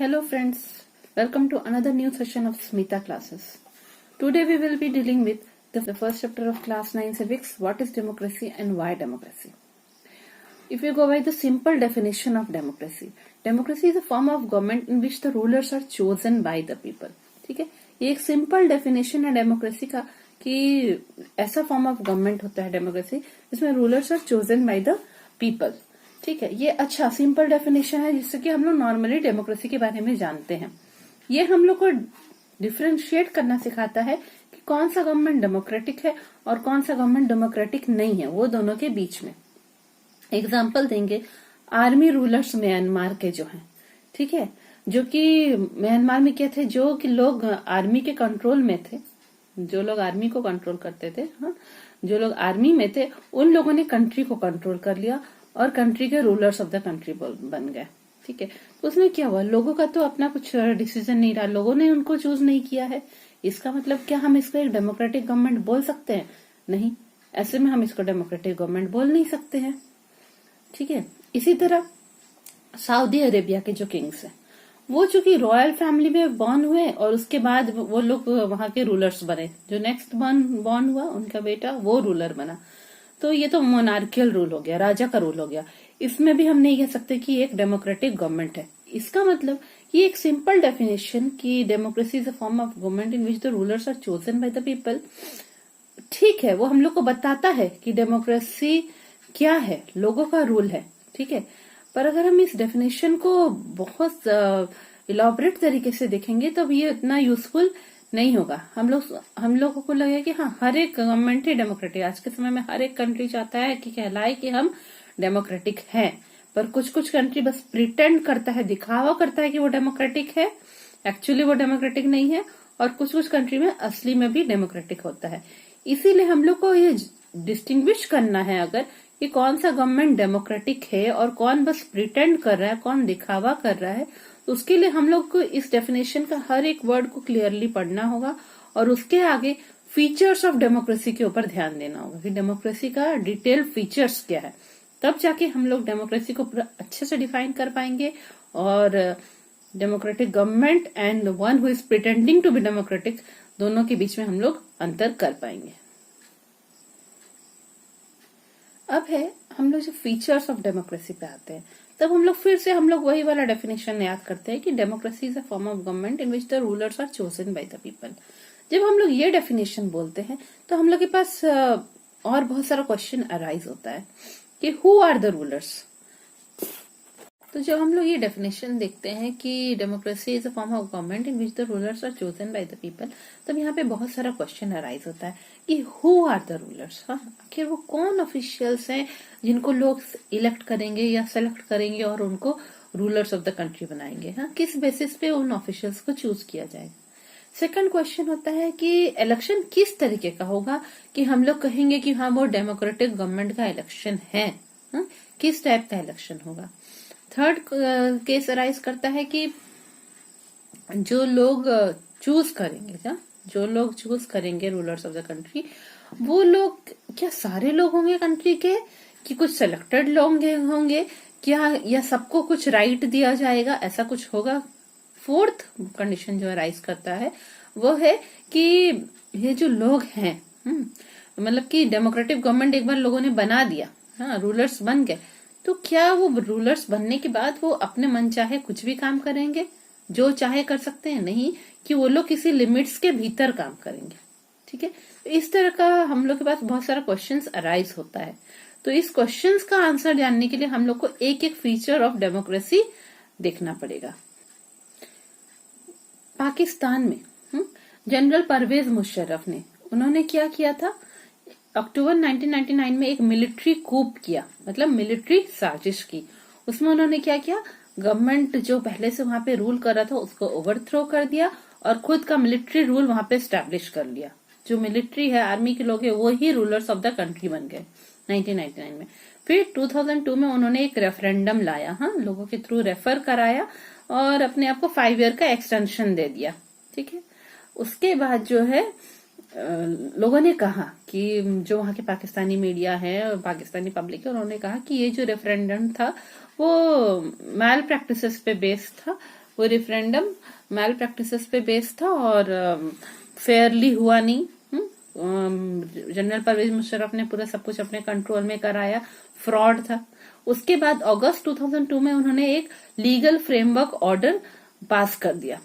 Hello friends, welcome to another new session of Smita classes. Today we will be dealing with the first chapter of class 9 civics, what is democracy and why democracy. If you go by the simple definition of democracy, democracy is a form of government in which the rulers are chosen by the people. ठीक है, ये एक simple definition है democracy का कि ऐसा form of government होता है डेमोक्रेसी जिसमें rulers are chosen by the people. ठीक है, ये अच्छा सिंपल डेफिनेशन है जिससे कि हम लोग नॉर्मली डेमोक्रेसी के बारे में जानते हैं. ये हम लोग को डिफ्रेंशिएट करना सिखाता है कि कौन सा गवर्नमेंट डेमोक्रेटिक है और कौन सा गवर्नमेंट डेमोक्रेटिक नहीं है, वो दोनों के बीच में. एग्जाम्पल देंगे, आर्मी रूलर्स म्यांमार के जो हैं, ठीक है, जो कि म्यांमार में क्या थे, जो कि लोग आर्मी के कंट्रोल में थे, जो लोग आर्मी को कंट्रोल करते थे, हाँ, जो लोग आर्मी में थे उन लोगों ने कंट्री को कंट्रोल कर लिया और कंट्री के रूलर्स ऑफ द कंट्री बन गए. ठीक है, तो उसमें क्या हुआ, लोगों का तो अपना कुछ डिसीजन नहीं रहा, लोगों ने उनको चूज नहीं किया है. इसका मतलब क्या हम इसको एक डेमोक्रेटिक गवर्नमेंट बोल सकते हैं? नहीं, ऐसे में हम इसको डेमोक्रेटिक गवर्नमेंट बोल नहीं सकते हैं. ठीक है, इसी तरह सऊदी अरेबिया के जो किंग्स हैं, वो चूंकि रॉयल फैमिली में बॉर्न हुए और उसके बाद वो लोग वहां के रूलर्स बने. जो नेक्स्ट बॉर्न हुआ उनका बेटा वो रूलर बना. तो ये तो मोनार्कियल रूल हो गया, राजा का रूल हो गया. इसमें भी हम नहीं कह सकते कि एक डेमोक्रेटिक गवर्नमेंट है. इसका मतलब ये एक सिंपल डेफिनेशन कि democracy is a form of government in which the rulers are chosen by the people. ठीक है, वो हम लोग को बताता है कि डेमोक्रेसी क्या है, लोगों का रूल है. ठीक है, पर अगर हम इस डेफिनेशन को बहुत इलॉबरेट तरीके से देखेंगे तो ये इतना यूजफुल नहीं होगा. हम लोगों को लगेगा कि हाँ, हर एक गवर्नमेंट ही डेमोक्रेटिक. आज के समय में हर एक कंट्री चाहता है कि कहलाए कि हम डेमोक्रेटिक हैं, पर कुछ कुछ कंट्री बस प्रिटेंड करता है, दिखावा करता है कि वो डेमोक्रेटिक है, एक्चुअली वो डेमोक्रेटिक नहीं है. और कुछ कुछ कंट्री में असली में भी डेमोक्रेटिक होता है. इसीलिए हम लोग को ये डिस्टिंग्विश करना है अगर कि कौन सा गवर्नमेंट डेमोक्रेटिक है और कौन बस प्रिटेंड कर रहा है, कौन दिखावा कर रहा है. तो उसके लिए हम लोग को इस डेफिनेशन का हर एक वर्ड को क्लियरली पढ़ना होगा और उसके आगे फीचर्स ऑफ डेमोक्रेसी के ऊपर ध्यान देना होगा कि डेमोक्रेसी का डिटेल फीचर्स क्या है. तब जाके हम लोग डेमोक्रेसी को पूरा अच्छे से डिफाइन कर पाएंगे और democratic government and one who is pretending to be democratic, दोनों के बीच में हम लोग अंतर कर पाएंगे. अब है हम लोग जो फीचर्स ऑफ डेमोक्रेसी पे आते हैं, तब हम लोग फिर से वही वाला डेफिनेशन याद करते हैं कि democracy is a form of government in which the rulers are chosen by the people. जब हम लोग ये डेफिनेशन बोलते हैं तो हम लोग के पास और बहुत सारा क्वेश्चन अराइज होता है कि हु आर द रूलर्स. तो जब हम लोग ये डेफिनेशन देखते हैं कि democracy is a form of government in which the rulers are chosen by the people, तब यहाँ पे बहुत सारा क्वेश्चन अराइज होता है कि हु आर द रूलर्स. हाँ, आखिर वो कौन ऑफिशियल्स हैं जिनको लोग इलेक्ट करेंगे या सेलेक्ट करेंगे और उनको रूलर्स ऑफ द कंट्री बनाएंगे. हाँ, किस बेसिस पे उन ऑफिशियल्स को चूज किया जाएगा. सेकंड क्वेश्चन होता है कि इलेक्शन किस तरीके का होगा कि हम लोग कहेंगे कि हाँ वो डेमोक्रेटिक गवर्नमेंट का इलेक्शन है. हाँ, किस टाइप का इलेक्शन होगा. थर्ड केस अराइज करता है कि जो लोग चूज करेंगे रूलर्स ऑफ द कंट्री, वो लोग क्या सारे लोग होंगे कंट्री के कि कुछ सिलेक्टेड लोग होंगे क्या, या सबको कुछ राइट दिया जाएगा, ऐसा कुछ होगा. फोर्थ कंडीशन जो अराइज करता है वो है कि ये जो लोग हैं, मतलब कि डेमोक्रेटिक गवर्नमेंट एक बार लोगों ने बना दिया, हाँ रूलर्स बन गए, तो क्या वो रूलर्स बनने के बाद वो अपने मन चाहे कुछ भी काम करेंगे, जो चाहे कर सकते हैं? नहीं, कि वो लोग किसी लिमिट्स के भीतर काम करेंगे. ठीक है, तो इस तरह का हम लोग के पास बहुत सारा क्वेश्चंस अराइज होता है. तो इस क्वेश्चंस का आंसर जानने के लिए हम लोग को एक एक फीचर ऑफ डेमोक्रेसी देखना पड़ेगा. पाकिस्तान में जनरल परवेज मुशर्रफ ने उन्होंने क्या किया था, अक्टूबर 1999 में एक मिलिट्री कूप किया, मतलब मिलिट्री साजिश की. उसमें उन्होंने क्या किया, गवर्नमेंट जो पहले से वहां पे रूल कर रहा था उसको ओवरथ्रो कर दिया और खुद का मिलिट्री रूल वहां पे स्टैब्लिश कर लिया. जो मिलिट्री है, आर्मी के लोग हैं, वो ही रूलर्स ऑफ द कंट्री बन गए 1999 में. फिर 2002 में उन्होंने एक रेफरेंडम लाया, हाँ, लोगों के थ्रू रेफर कराया और अपने आप को 5 ईयर का एक्सटेंशन दे दिया. ठीक है, उसके बाद जो है लोगों ने कहा कि जो वहां के पाकिस्तानी मीडिया है और पाकिस्तानी पब्लिक है, उन्होंने कहा कि ये जो रेफरेंडम था वो मैल प्रैक्टिसेस पे बेस्ड था, वो रेफरेंडम मैल प्रैक्टिसेस पे बेस्ड था और फेयरली हुआ नहीं। जनरल परवेज मुशर्रफ ने पूरा सब कुछ अपने कंट्रोल में कराया, फ्रॉड था। उसके बाद अगस्त 2002 में उन्होंने एक लीगल फ्रेमवर्क ऑर्डर पास कर दिया।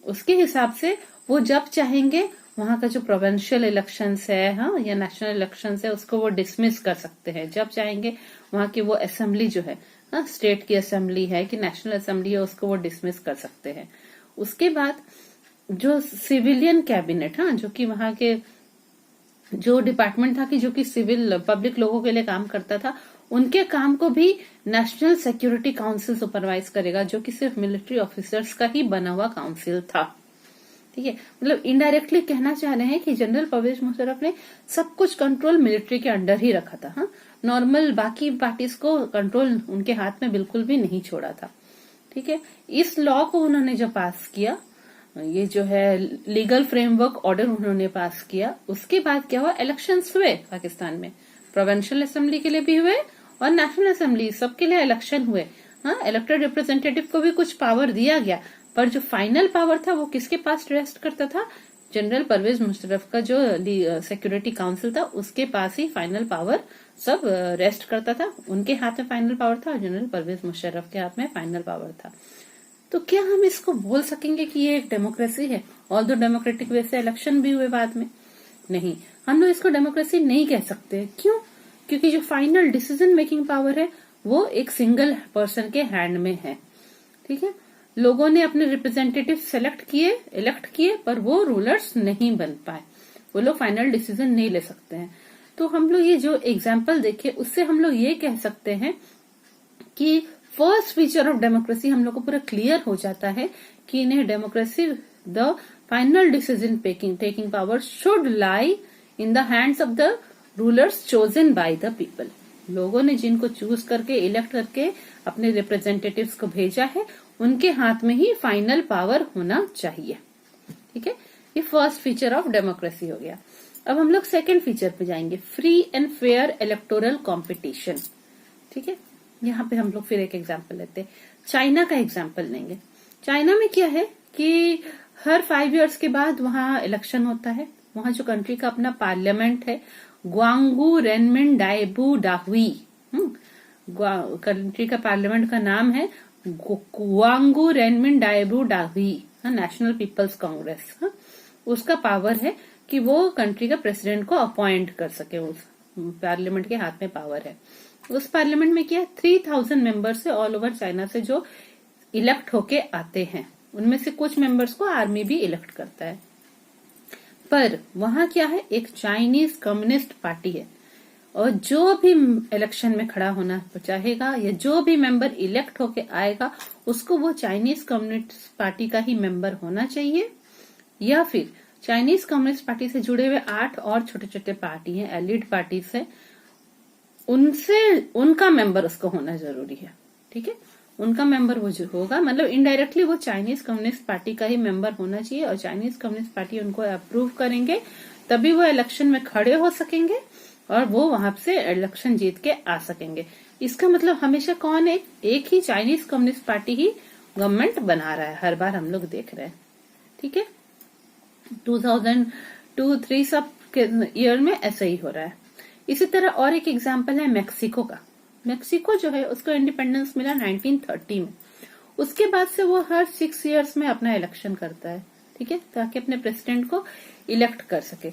उसके हिसाब से वो जब चाहेंगे वहां का जो प्रोविंशियल इलेक्शंस है या नेशनल इलेक्शंस है उसको वो डिसमिस कर सकते हैं। जब चाहेंगे वहां की वो असेंबली जो है, स्टेट की असेंबली है कि नेशनल असेंबली है, उसको वो डिसमिस कर सकते हैं। उसके बाद जो सिविलियन कैबिनेट, जो कि वहां के जो डिपार्टमेंट था कि जो कि सिविल पब्लिक लोगों के लिए काम करता था, उनके काम को भी नेशनल सिक्योरिटी काउंसिल सुपरवाइज करेगा, जो कि सिर्फ मिलिट्री ऑफिसर्स का ही बना हुआ काउंसिल था। ठीक है, मतलब इनडायरेक्टली कहना चाह रहे हैं कि जनरल परवेज मुशर्रफ ने सब कुछ कंट्रोल मिलिट्री के अंडर ही रखा था। नॉर्मल बाकी पार्टीज को कंट्रोल उनके हाथ में बिल्कुल भी नहीं छोड़ा था। ठीक है, इस लॉ को उन्होंने जब पास किया, ये जो है लीगल फ्रेमवर्क ऑर्डर उन्होंने पास किया, उसके बाद क्या हुआ, इलेक्शंस हुए पाकिस्तान में। प्रोविंशियल असेंबली के लिए भी हुए और नेशनल असेंबली, सबके लिए इलेक्शन हुए। इलेक्टेड रिप्रेजेंटेटिव को भी कुछ पावर दिया गया, पर जो फाइनल पावर था वो किसके पास रेस्ट करता था? जनरल परवेज मुशर्रफ का जो सिक्योरिटी काउंसिल था उसके पास ही फाइनल पावर सब रेस्ट करता था। उनके हाथ में फाइनल पावर था और जनरल परवेज मुशर्रफ के हाथ में फाइनल पावर था। तो क्या हम इसको बोल सकेंगे कि ये एक डेमोक्रेसी है? ऑल दो डेमोक्रेटिक वे से इलेक्शन भी हुए बाद में, नहीं, हम लोग इसको डेमोक्रेसी नहीं कह सकते। क्यों? क्योंकि जो फाइनल डिसीजन मेकिंग पावर है वो एक सिंगल पर्सन के हैंड में है। ठीक है, लोगों ने अपने रिप्रेजेंटेटिव इलेक्ट किए, पर वो रूलर्स नहीं बन पाए, वो लोग फाइनल डिसीजन नहीं ले सकते हैं। तो हम लोग ये जो एग्जाम्पल देखे उससे हम लोग ये कह सकते हैं कि फर्स्ट फीचर ऑफ डेमोक्रेसी हम लोग को पूरा क्लियर हो जाता है कि इन्हें democracy the final decision taking power should lie in the hands of the rulers chosen by the people. लोगों ने जिनको चूज करके इलेक्ट करके अपने रिप्रेजेंटेटिव्स को भेजा है, उनके हाथ में ही फाइनल पावर होना चाहिए। ठीक है, ये फर्स्ट फीचर ऑफ डेमोक्रेसी हो गया। अब हम लोग सेकंड फीचर पे जाएंगे, free and fair electoral competition. ठीक है, यहाँ पे हम लोग फिर एक एग्जाम्पल लेते हैं, चाइना का एग्जाम्पल लेंगे। चाइना में क्या है कि हर 5 इयर्स के बाद वहाँ इलेक्शन होता है। वहाँ जो कंट्री का अपना पार्लियामेंट है, ग्वांगू रेनमिन डाइबू डाहुई, कंट्री का पार्लियामेंट का नाम है ग्वांगू रेनमिन डाइबू डाहुई, नेशनल पीपल्स कांग्रेस। उसका पावर है कि वो कंट्री का प्रेसिडेंट को अपॉइंट कर सके, उस पार्लियामेंट के हाथ में पावर है। उस पार्लियामेंट में क्या 3000 मेंबर्स से ऑल ओवर चाइना से जो इलेक्ट होके आते हैं, उनमें से कुछ मेंबर्स को आर्मी भी इलेक्ट करता है। पर वहां क्या है, एक चाइनीज कम्युनिस्ट पार्टी है और जो भी इलेक्शन में खड़ा होना चाहेगा या जो भी मेंबर इलेक्ट होके आएगा उसको वो चाइनीज कम्युनिस्ट पार्टी का ही मेंबर होना चाहिए, या फिर चाइनीज कम्युनिस्ट पार्टी से जुड़े हुए 8 और छोटे छोटे पार्टी हैं, एलिड पार्टीज है, उनसे उनका मेंबर उसको होना जरूरी है। ठीक है, उनका मेंबर वो जो होगा, मतलब इनडायरेक्टली वो चाइनीज कम्युनिस्ट पार्टी का ही मेंबर होना चाहिए और चाइनीज कम्युनिस्ट पार्टी उनको अप्रूव करेंगे, तभी वो इलेक्शन में खड़े हो सकेंगे और वो वहां से इलेक्शन जीत के आ सकेंगे। इसका मतलब हमेशा कौन है, एक ही चाइनीज कम्युनिस्ट पार्टी ही गवर्नमेंट बना रहा है, हर बार हम लोग देख रहे हैं। ठीक है, 2002-3 सब ईयर में ऐसा ही हो रहा है। इसी तरह और एक एग्जाम्पल है मैक्सिको का। मैक्सिको जो है उसको इंडिपेंडेंस मिला 1930 में। उसके बाद से वो हर 6 इयर्स में अपना इलेक्शन करता है। ठीक है, ताकि अपने प्रेसिडेंट को इलेक्ट कर सके।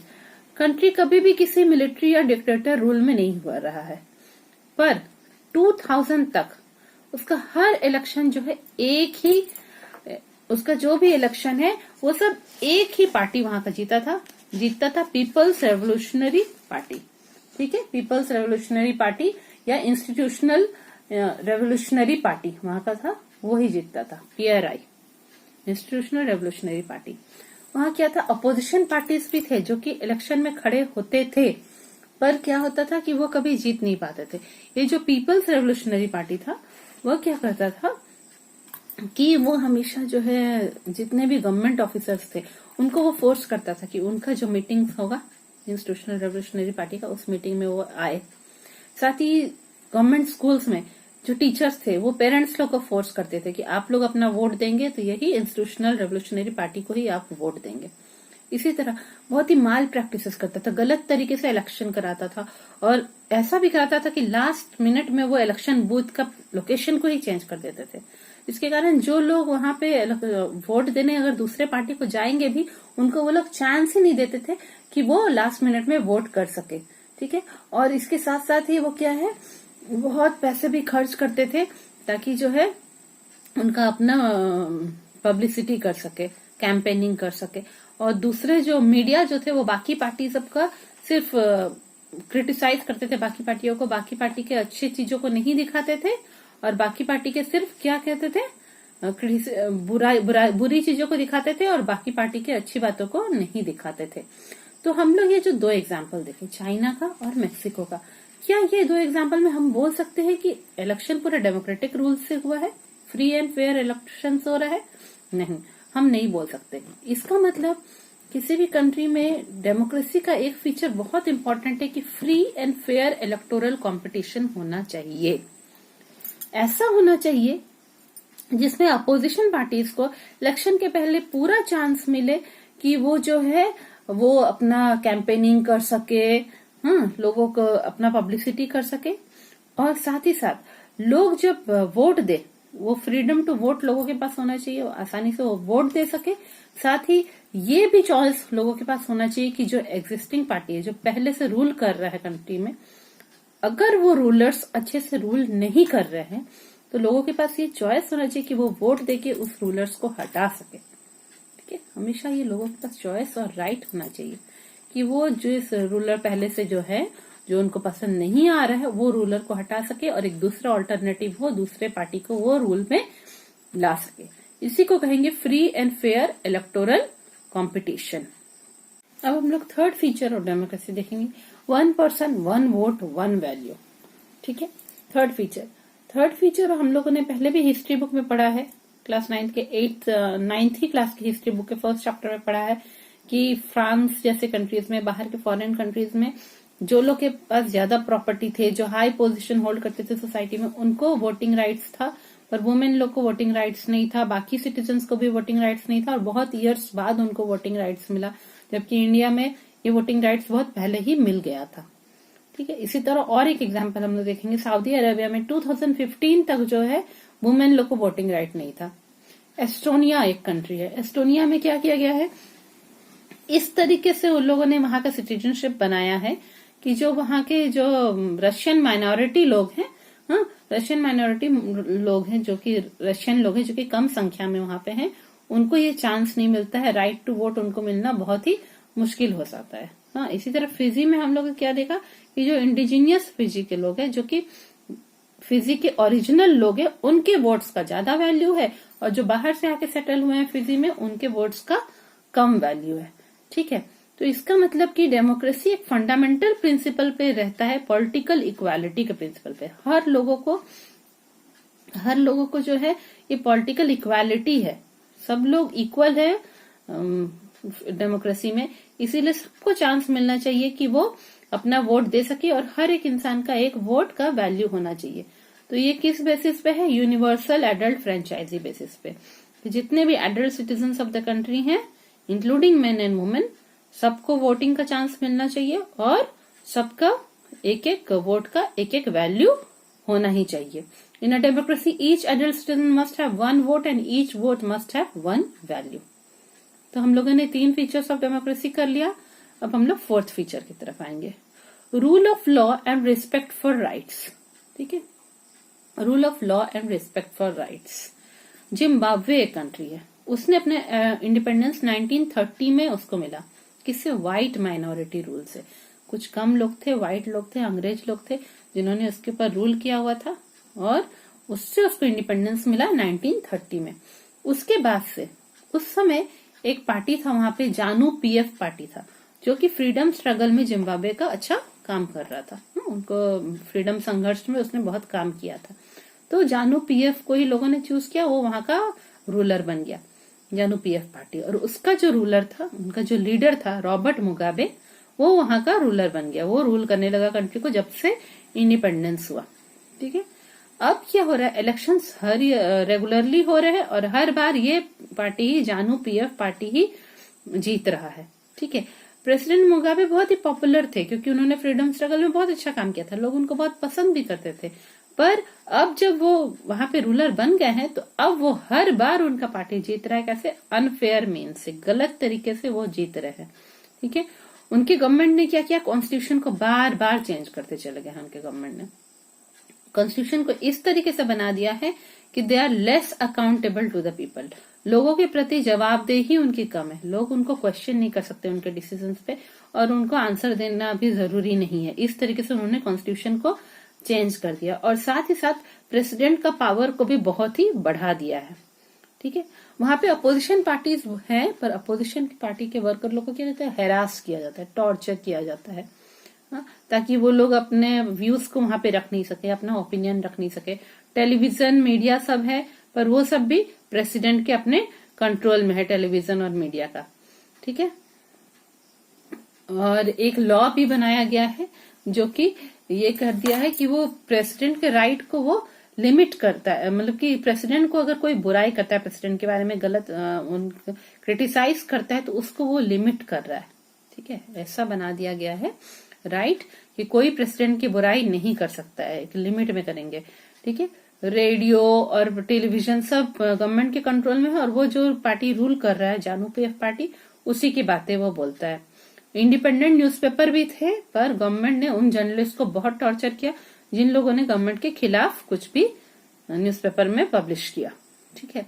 कंट्री कभी भी किसी मिलिट्री या डिक्टेटर रूल में नहीं हुआ रहा है, पर 2000 तक उसका हर इलेक्शन जो है एक ही, उसका जो भी इलेक्शन है वो सब एक ही पार्टी वहां का जीतता था, पीपल्स रेवोल्यूशनरी पार्टी। ठीक है, पीपल्स रेवोल्यूशनरी पार्टी या इंस्टीट्यूशनल रेवोल्यूशनरी पार्टी वहां का था, वो ही जीतता था, PRI, इंस्टीट्यूशनल रेवोल्यूशनरी पार्टी। वहां क्या था, अपोजिशन पार्टीज भी थे जो कि इलेक्शन में खड़े होते थे, पर क्या होता था कि वो कभी जीत नहीं पाते थे। ये जो पीपल्स रेवोल्यूशनरी पार्टी था वो क्या करता था कि वो हमेशा जो है जितने भी गवर्नमेंट ऑफिसर्स थे उनको वो फोर्स करता था कि उनका जो मीटिंग होगा इंस्टीट्यूशनल रेवोल्यूशनरी पार्टी का, उस मीटिंग में वो आए। साथ ही गवर्नमेंट स्कूल्स में जो टीचर्स थे वो पेरेंट्स लोग को फोर्स करते थे कि आप लोग अपना वोट देंगे तो यही इंस्टीट्यूशनल रेवोल्यूशनरी पार्टी को ही आप वोट देंगे। इसी तरह बहुत ही माल प्रैक्टिसेस करता था, गलत तरीके से इलेक्शन कराता था और ऐसा भी कराता था कि लास्ट मिनट में वो इलेक्शन बूथ का लोकेशन को ही चेंज कर देते थे। इसके कारण जो लोग वहां पे वोट देने अगर दूसरे पार्टी को जाएंगे भी, उनको वो लोग चांस ही नहीं देते थे कि वो लास्ट मिनट में वोट कर सके। ठीक है, और इसके साथ साथ ही वो क्या है, बहुत पैसे भी खर्च करते थे ताकि जो है उनका अपना पब्लिसिटी कर सके, कैंपेनिंग कर सके। और दूसरे जो मीडिया जो थे वो बाकी पार्टी सबका सिर्फ क्रिटिसाइज करते थे, बाकी पार्टियों को, बाकी पार्टी के अच्छी चीजों को नहीं दिखाते थे और बाकी पार्टी के सिर्फ क्या कहते थे, बुरी चीजों को दिखाते थे और बाकी पार्टी के अच्छी बातों को नहीं दिखाते थे। तो हम लोग ये जो दो एग्जाम्पल देखे, चाइना का और मेक्सिको का, क्या ये दो एग्जाम्पल में हम बोल सकते हैं कि इलेक्शन पूरा डेमोक्रेटिक रूल से हुआ है, फ्री एंड फेयर इलेक्शन हो रहा है? नहीं, हम नहीं बोल सकते। इसका मतलब किसी भी कंट्री में डेमोक्रेसी का एक फीचर बहुत इंपॉर्टेंट है कि free and fair electoral competition होना चाहिए। ऐसा होना चाहिए जिसमें अपोजिशन पार्टीज को इलेक्शन के पहले पूरा चांस मिले कि वो जो है वो अपना कैंपेनिंग कर सके, लोगों को अपना पब्लिसिटी कर सके। और साथ ही साथ लोग जब वोट दे, वो फ्रीडम टू वोट लोगों के पास होना चाहिए, आसानी से वो वोट दे सके। साथ ही ये भी चॉइस लोगों के पास होना चाहिए कि जो एग्जिस्टिंग पार्टी है, जो पहले से रूल कर रहा है कंट्री में, अगर वो रूलर्स अच्छे से रूल नहीं कर रहे हैं तो लोगों के पास ये चॉइस होना चाहिए कि वो वोट देके उस रूलर्स को हटा सके। ठीक है, हमेशा ये लोगों के पास चॉइस और राइट होना चाहिए कि वो जो इस रूलर पहले से जो है, जो उनको पसंद नहीं आ रहा है, वो रूलर को हटा सके और एक दूसरा ऑल्टरनेटिव हो, दूसरे पार्टी को वो रूल में ला सके। इसी को कहेंगे free and fair electoral competition. अब हम लोग थर्ड फीचर ऑफ डेमोक्रेसी देखेंगे, 1 पर्सन 1 वोट 1 वैल्यू। ठीक है, थर्ड फीचर हम लोगों ने पहले भी हिस्ट्री बुक में पढ़ा है, क्लास 9 के 9th ही क्लास की हिस्ट्री बुक के फर्स्ट चैप्टर में पढ़ा है कि फ्रांस जैसे कंट्रीज में, बाहर के फॉरेन कंट्रीज में जो लोग के पास ज्यादा प्रॉपर्टी थे, जो हाई पोजीशन होल्ड करते थे सोसाइटी में, उनको वोटिंग राइट्स था, पर वुमेन लोग को वोटिंग राइट्स नहीं था, बाकी सिटीजन्स को भी वोटिंग राइट्स नहीं था और बहुत ईयर्स बाद उनको वोटिंग राइट्स मिला, जबकि इंडिया में ये वोटिंग राइट्स बहुत पहले ही मिल गया था। ठीक है, इसी तरह और एक एग्जाम्पल हम लोग देखेंगे, सऊदी अरेबिया में 2015 तक जो है वुमेन लोग को वोटिंग राइट नहीं था। एस्टोनिया एक कंट्री है, एस्टोनिया में क्या किया गया है, इस तरीके से उन लोगों ने वहां का सिटीजनशिप बनाया है कि जो वहां के जो रशियन माइनॉरिटी लोग हैं, रशियन माइनॉरिटी लोग हैं, जो कि रशियन लोग हैं, जो कि कम संख्या में वहां पे हैं, उनको ये चांस नहीं मिलता है, राइट टू वोट उनको मिलना बहुत ही मुश्किल हो जाता है। इसी तरह फिजी में हम लोग क्या देखा कि जो इंडिजीनियस फिजी के लोग हैं, जो कि फिजी के ओरिजिनल लोग हैं, उनके वोट्स का ज्यादा वैल्यू है और जो बाहर से आके सेटल हुए हैं फिजी में, उनके वोट्स का कम वैल्यू है। ठीक है, तो इसका मतलब कि डेमोक्रेसी एक फंडामेंटल प्रिंसिपल पे रहता है, पॉलिटिकल इक्वालिटी के प्रिंसिपल पे। हर लोगों को जो है ये पॉलिटिकल इक्वालिटी है, सब लोग इक्वल है डेमोक्रेसी में, इसीलिए सबको चांस मिलना चाहिए कि वो अपना वोट दे सके और हर एक इंसान का एक वोट का वैल्यू होना चाहिए। तो ये किस बेसिस पे है, यूनिवर्सल एडल्ट फ्रेंचाइजी बेसिस पे। जितने भी adult citizens of the country हैं, इंक्लूडिंग मेन एंड वुमेन, सबको वोटिंग का चांस मिलना चाहिए और सबका एक एक वोट का एक एक वैल्यू होना ही चाहिए। In a democracy each adult citizen must have 1 vote and each vote must have 1 value. तो हम लोगों ने 3 फीचर्स ऑफ डेमोक्रेसी कर लिया। अब हम लोग 4th फीचर की तरफ आएंगे, rule of law and respect for rights. ठीक है, rule of law and respect for rights. Zimbabwe एक कंट्री है, उसने अपने इंडिपेंडेंस 1930 में उसको मिला, किससे, व्हाइट माइनॉरिटी रूल से। कुछ कम लोग थे, व्हाइट लोग थे, अंग्रेज लोग थे, जिन्होंने उसके ऊपर रूल किया हुआ था और उससे उसको इंडिपेंडेंस मिला 1930 में। उसके बाद से उस समय एक पार्टी था वहां पे, जानू पीएफ पार्टी था, जो कि फ्रीडम स्ट्रगल में जिम्बाब्वे का अच्छा काम कर रहा था। उनको फ्रीडम संघर्ष में उसने बहुत काम किया था। तो जानू पीएफ को ही लोगों ने चूज किया, वो वहां का रूलर बन गया, जानू पीएफ पार्टी। और उसका जो रूलर था, उनका जो लीडर था रॉबर्ट मुगाबे, वो वहां का रूलर बन गया। वो रूल करने लगा कंट्री को जब से इंडिपेंडेंस हुआ। ठीक है, अब क्या हो रहा है, इलेक्शंस हर रेगुलरली हो रहे हैं और हर बार ये पार्टी ही, जानू पीएफ पार्टी ही जीत रहा है। ठीक है, प्रेसिडेंट मुगाबे बहुत ही पॉपुलर थे क्योंकि उन्होंने फ्रीडम स्ट्रगल में बहुत अच्छा काम किया था, लोग उनको बहुत पसंद भी करते थे। पर अब जब वो वहां पे रूलर बन गए हैं तो अब वो हर बार उनका पार्टी जीत रहा है। कैसे? अनफेयर मीन से, गलत तरीके से वो जीत रहे हैं। ठीक है, उनकी गवर्नमेंट ने क्या किया, कॉन्स्टिट्यूशन को बार बार चेंज करते चले गए हैं। उनके गवर्नमेंट ने कॉन्स्टिट्यूशन को इस तरीके से बना दिया है कि they are less accountable to the people. लोगों के प्रति जवाबदेही उनकी कम है, लोग उनको क्वेश्चन नहीं कर सकते उनके डिसीजंस पे, और उनको आंसर देना भी जरूरी नहीं है। इस तरीके से उन्होंने कॉन्स्टिट्यूशन को चेंज कर दिया और साथ ही साथ प्रेसिडेंट का पावर को भी बहुत ही बढ़ा दिया है। ठीक है, वहां पे अपोजिशन पार्टीज हैं, पर अपोजिशन की पार्टी के वर्कर लोगों को क्या रहता है, हैरास किया जाता है, टॉर्चर किया जाता है। हाँ, ताकि वो लोग अपने व्यूज को वहां पे रख नहीं सके, अपना ओपिनियन रख नहीं सके। टेलीविजन मीडिया सब है, पर वो सब भी प्रेसिडेंट के अपने कंट्रोल में है, टेलीविजन और मीडिया का। ठीक है, और एक लॉ भी बनाया गया है जो कि ये कर दिया है कि वो प्रेसिडेंट के राइट को वो लिमिट करता है। मतलब कि प्रेसिडेंट को अगर कोई बुराई करता है, प्रेसिडेंट के बारे में गलत क्रिटिसाइज करता है, तो उसको वो लिमिट कर रहा है। ठीक है, ऐसा बना दिया गया है राइट कि कोई प्रेसिडेंट की बुराई नहीं कर सकता है, एक लिमिट में करेंगे। ठीक है, रेडियो और टेलीविजन सब गवर्नमेंट के कंट्रोल में है और वो जो पार्टी रूल कर रहा है, जानू पीएफ पार्टी, उसी की बातें वो बोलता है। इंडिपेंडेंट न्यूज़पेपर भी थे, पर गवर्नमेंट ने उन जर्नलिस्ट को बहुत टॉर्चर किया जिन लोगों ने गवर्नमेंट के खिलाफ कुछ भी न्यूज़पेपर में पब्लिश किया। ठीक है,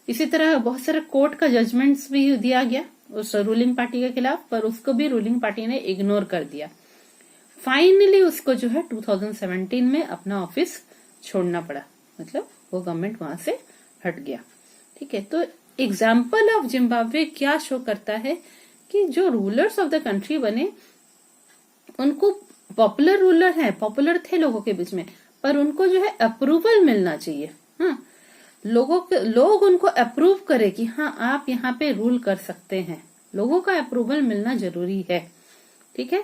इसी तरह बहुत सारे कोर्ट का जजमेंट्स भी दिया गया उस रूलिंग पार्टी के खिलाफ, पर उसको भी रूलिंग पार्टी ने इग्नोर कर दिया। फाइनली उसको जो है 2017 में अपना ऑफिस छोड़ना पड़ा, मतलब वो गवर्नमेंट वहां से हट गया। ठीक है, तो एग्जाम्पल ऑफ जिम्बाब्वे क्या शो करता है कि जो रूलर्स ऑफ द कंट्री बने, उनको पॉपुलर रूलर है, पॉपुलर थे लोगों के बीच में, पर उनको जो है अप्रूवल मिलना चाहिए। हाँ, लोग उनको अप्रूव करे कि हाँ आप यहाँ पे रूल कर सकते हैं, लोगों का अप्रूवल मिलना जरूरी है। ठीक है,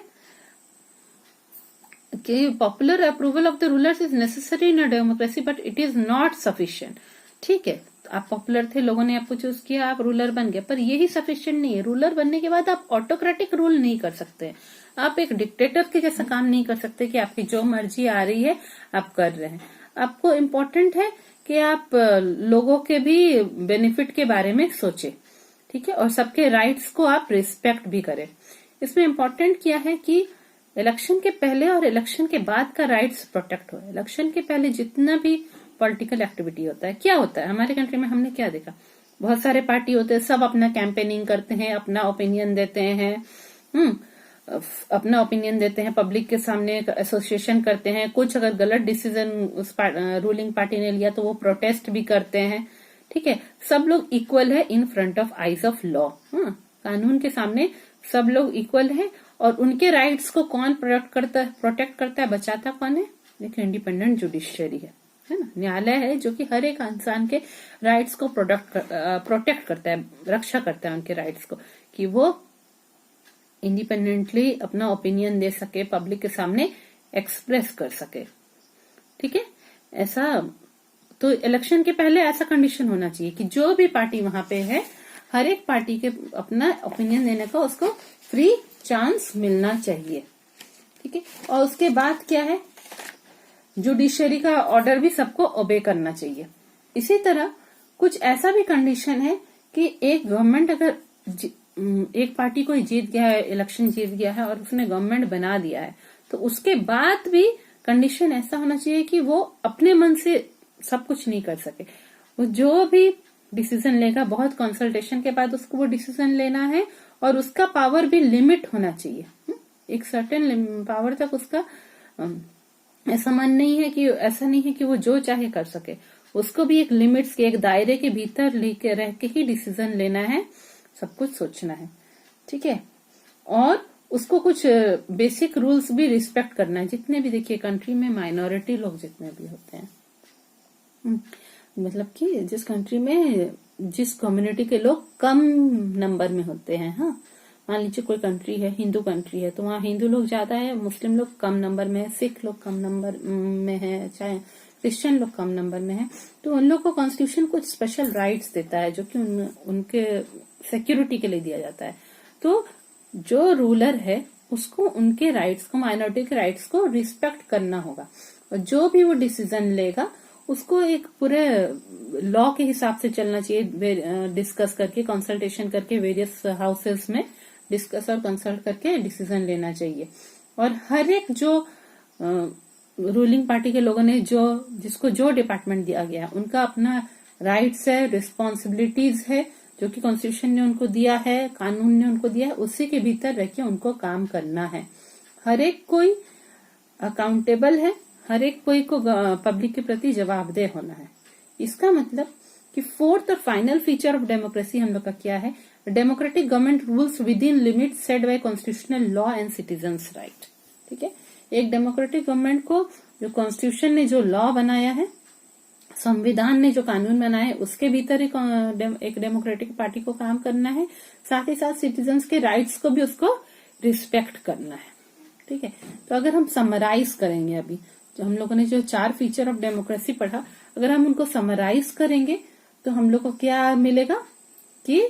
कि popular approval of the rulers is necessary in a democracy but it is not sufficient. ठीक है, आप पॉपुलर थे, लोगों ने आपको चूज किया, आप रूलर बन गए, पर यही सफिशिएंट नहीं है। रूलर बनने के बाद आप ऑटोक्रेटिक रूल नहीं कर सकते, आप एक डिक्टेटर के जैसा काम नहीं कर सकते कि आपकी जो मर्जी आ रही है आप कर रहे हैं। आपको इम्पोर्टेंट है कि आप लोगों के भी बेनिफिट के बारे में सोचे। ठीक है, और सबके राइट्स को आप रिस्पेक्ट भी करें। इसमें इम्पोर्टेंट क्या है कि इलेक्शन के पहले और इलेक्शन के बाद का राइट्स प्रोटेक्ट हो। इलेक्शन के पहले जितना भी पॉलिटिकल एक्टिविटी होता है, क्या होता है हमारे कंट्री में, हमने क्या देखा, बहुत सारे पार्टी होते हैं, सब अपना कैंपेनिंग करते हैं, अपना ओपिनियन देते हैं, अपना ओपिनियन देते हैं पब्लिक के सामने, एसोसिएशन करते हैं। कुछ अगर गलत डिसीजन उस रूलिंग पार्टी ने लिया तो वो प्रोटेस्ट भी करते हैं। ठीक है, सब लोग इक्वल है in front of eyes of law. कानून के सामने सब लोग इक्वल है, और उनके राइट्स को कौन प्रोटेक्ट करता है, बचाता कौन है? एक इंडिपेंडेंट जुडिशियरी है ना, न्यायालय है जो कि हर एक इंसान के राइट्स को प्रोटेक्ट करता है, रक्षा करता है उनके राइट्स को, कि वो इंडिपेंडेंटली अपना ओपिनियन दे सके, पब्लिक के सामने एक्सप्रेस कर सके। ठीक है, ऐसा तो इलेक्शन के पहले ऐसा कंडीशन होना चाहिए कि जो भी पार्टी वहां पे है, हर एक पार्टी के अपना ओपिनियन देने का उसको फ्री चांस मिलना चाहिए। ठीक है, और उसके बाद क्या है, जुडिशरी का ऑर्डर भी सबको ओबे करना चाहिए। इसी तरह कुछ ऐसा भी कंडीशन है कि एक गवर्नमेंट अगर एक पार्टी कोई जीत गया है, इलेक्शन जीत गया है और उसने गवर्नमेंट बना दिया है, तो उसके बाद भी कंडीशन ऐसा होना चाहिए कि वो अपने मन से सब कुछ नहीं कर सके। वो जो भी डिसीजन लेगा, बहुत कंसल्टेशन के बाद उसको वो डिसीजन लेना है, और उसका पावर भी लिमिट होना चाहिए। एक सर्टेन पावर तक उसका ऐसा मन नहीं है कि, ऐसा नहीं है कि वो जो चाहे कर सके, उसको भी एक लिमिट्स के, एक दायरे के भीतर लेके रह के ही डिसीजन लेना है, सब कुछ सोचना है। ठीक है, और उसको कुछ बेसिक रूल्स भी रिस्पेक्ट करना है। जितने भी देखिए कंट्री में माइनॉरिटी लोग जितने भी होते हैं, मतलब कि जिस कंट्री में जिस कम्युनिटी के लोग कम नंबर में होते हैं, हाँ, मान लीजिए कोई कंट्री है, हिंदू कंट्री है, तो वहाँ हिंदू लोग ज्यादा है, मुस्लिम लोग कम नंबर में है, सिख लोग कम नंबर में है, चाहे क्रिश्चियन लोग कम नंबर में है, तो उन लोग को कॉन्स्टिट्यूशन कुछ स्पेशल राइट्स देता है जो कि उनके सिक्योरिटी के लिए दिया जाता है। तो जो रूलर है उसको उनके राइट्स को, माइनॉरिटी के राइट्स को रिस्पेक्ट करना होगा, और जो भी वो डिसीजन लेगा उसको एक पूरे लॉ के हिसाब से चलना चाहिए, डिस्कस करके, कंसल्टेशन करके, वेरियस हाउसेस में डिस्कस और कंसल्ट करके डिसीजन लेना चाहिए। और हर एक जो रूलिंग पार्टी के लोगों ने जिसको जो डिपार्टमेंट दिया गया है उनका अपना राइट्स है, रिस्पॉन्सिबिलिटीज है, जो कि कॉन्स्टिट्यूशन ने उनको दिया है, कानून ने उनको दिया है, उसी के भीतर रह के उनको काम करना है। हर एक कोई अकाउंटेबल है, हर एक कोई को पब्लिक के प्रति जवाबदेह होना है। इसका मतलब कि फोर्थ और फाइनल फीचर ऑफ डेमोक्रेसी हम लोग का क्या है? Democratic government rules within limit set by constitutional law and citizens right. ठीक है, एक डेमोक्रेटिक गवर्नमेंट को जो कॉन्स्टिट्यूशन ने जो लॉ बनाया है, संविधान ने जो कानून बनाया है, उसके भीतर एक डेमोक्रेटिक पार्टी को काम करना है। साथ ही साथ सिटीजन्स के राइट्स को भी उसको रिस्पेक्ट करना है। ठीक है, तो अगर हम समराइज करेंगे, अभी जो हम लोगों ने जो 4 फीचर ऑफ डेमोक्रेसी पढ़ा, अगर हम उनको समराइज करेंगे तो हम लोग को क्या मिलेगा कि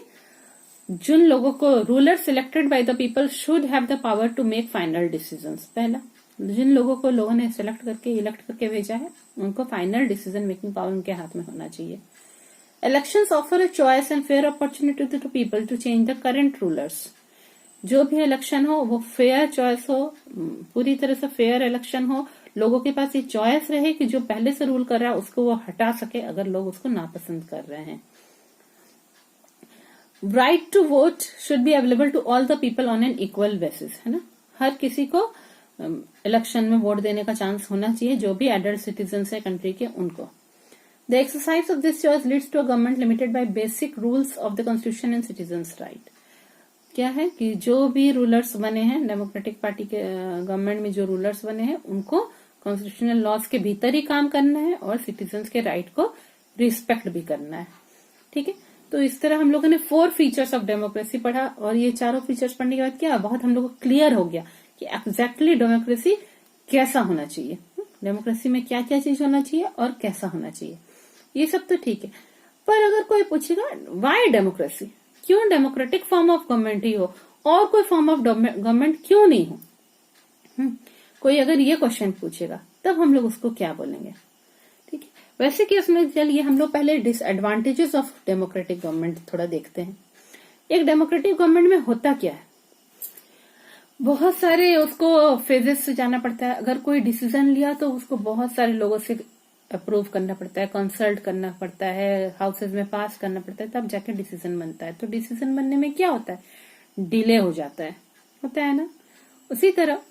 जिन लोगों को ruler selected by the people should have the power to make final decisions. पहला, जिन लोगों को लोगों ने सिलेक्ट करके, इलेक्ट करके भेजा है, उनको फाइनल डिसीजन मेकिंग पावर उनके हाथ में होना चाहिए। Elections offer a choice and fair opportunity to people to change the current rulers. जो भी इलेक्शन हो वो फेयर चॉइस हो, पूरी तरह से फेयर इलेक्शन हो, लोगों के पास ये चॉइस रहे कि जो पहले से रूल कर रहा है उसको वो हटा सके अगर लोग उसको नापसंद कर रहे हैं। Right to vote should be available to all the people on an equal basis, है ना। हर किसी को इलेक्शन में वोट देने का चांस होना चाहिए, जो भी एडल्ट सिटीजन है कंट्री के, उनको। The exercise of this choice leads to a government limited by basic rules of the constitution and citizens right. क्या है कि जो भी रूलर्स बने हैं डेमोक्रेटिक पार्टी के गवर्नमेंट में, जो रूलर्स बने हैं उनको कॉन्स्टिट्यूशनल लॉज के भीतर ही काम करना है और सिटीजन्स के राइट को रिस्पेक्ट भी करना है। ठीक है, तो इस तरह हम लोगों ने 4 फीचर्स ऑफ डेमोक्रेसी पढ़ा, और ये चारों फीचर्स पढ़ने के बाद क्या बहुत हम लोग को क्लियर हो गया कि एग्जैक्टली डेमोक्रेसी कैसा होना चाहिए, डेमोक्रेसी में क्या क्या चीज होना चाहिए और कैसा होना चाहिए। ये सब तो ठीक है, पर अगर कोई पूछेगा वाई डेमोक्रेसी, क्यों डेमोक्रेटिक फॉर्म ऑफ गवर्नमेंट ही हो और कोई फॉर्म ऑफ गवर्नमेंट क्यों नहीं हो, कोई अगर ये क्वेश्चन पूछेगा तब हम लोग उसको क्या बोलेंगे। ठीक है, वैसे कि उसमें चलिए हम लोग पहले डिसएडवांटेजेस ऑफ डेमोक्रेटिक गवर्नमेंट थोड़ा देखते हैं। एक डेमोक्रेटिक गवर्नमेंट में होता क्या है, बहुत सारे उसको फेजेस से जाना पड़ता है। अगर कोई डिसीजन लिया तो उसको बहुत सारे लोगों से अप्रूव करना पड़ता है, कंसल्ट करना पड़ता है, हाउसेज में पास करना पड़ता है, तब जाके डिसीजन बनता है। तो डिसीजन बनने में क्या होता है, डिले हो जाता है, होता है ना। उसी तरह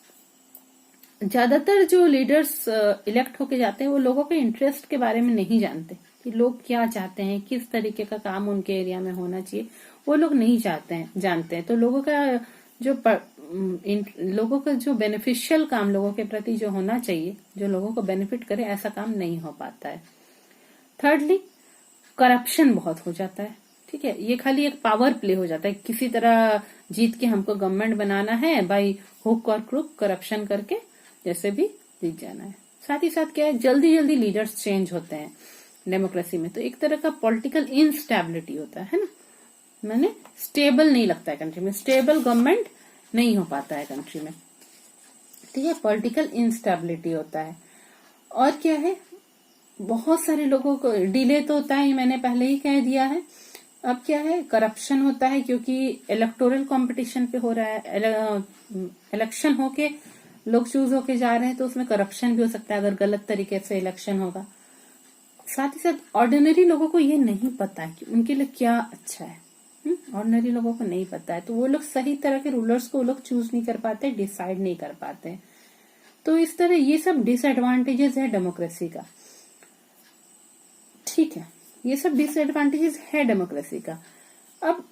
ज्यादातर जो लीडर्स इलेक्ट होके जाते हैं वो लोगों के इंटरेस्ट के बारे में नहीं जानते कि लोग क्या चाहते हैं, किस तरीके का काम उनके एरिया में होना चाहिए, वो लोग नहीं जानते हैं। तो लोगों का जो बेनिफिशियल काम लोगों के प्रति जो होना चाहिए, जो लोगों को बेनिफिट करे, ऐसा काम नहीं हो पाता है। थर्डली, करप्शन बहुत हो जाता है। ठीक है, ये खाली एक पावर प्ले हो जाता है, किसी तरह जीत के हमको गवर्नमेंट बनाना है, बाई हुक और क्रुक करप्शन करके जैसे भी जीत जाना है। साथ ही साथ क्या है, जल्दी जल्दी लीडर्स चेंज होते हैं डेमोक्रेसी में, तो एक तरह का पॉलिटिकल इंस्टेबिलिटी होता है ना, मैंने स्टेबल नहीं लगता है कंट्री में, स्टेबल गवर्नमेंट नहीं हो पाता है कंट्री में। ठीक है, पॉलिटिकल इंस्टेबिलिटी होता है। और क्या है, बहुत सारे लोगों को डिले तो होता है, मैंने पहले ही कह दिया है। अब क्या है, करप्शन होता है, क्योंकि इलेक्टोरल कंपटीशन पे हो रहा है, इलेक्शन होके लोग चूज होके जा रहे हैं, तो उसमें करप्शन भी हो सकता है अगर गलत तरीके से इलेक्शन होगा। साथ ही साथ ऑर्डिनरी लोगों को ये नहीं पता है कि उनके लिए क्या अच्छा है, ऑर्डिनरी लोगों को नहीं पता है, तो वो लोग सही तरह के रूलर्स को वो लोग चूज नहीं कर पाते, डिसाइड नहीं कर पाते। तो इस तरह ये सब डिसएडवांटेजेस है डेमोक्रेसी का। ठीक है, ये सब डिसएडवांटेजेस है डेमोक्रेसी का। अब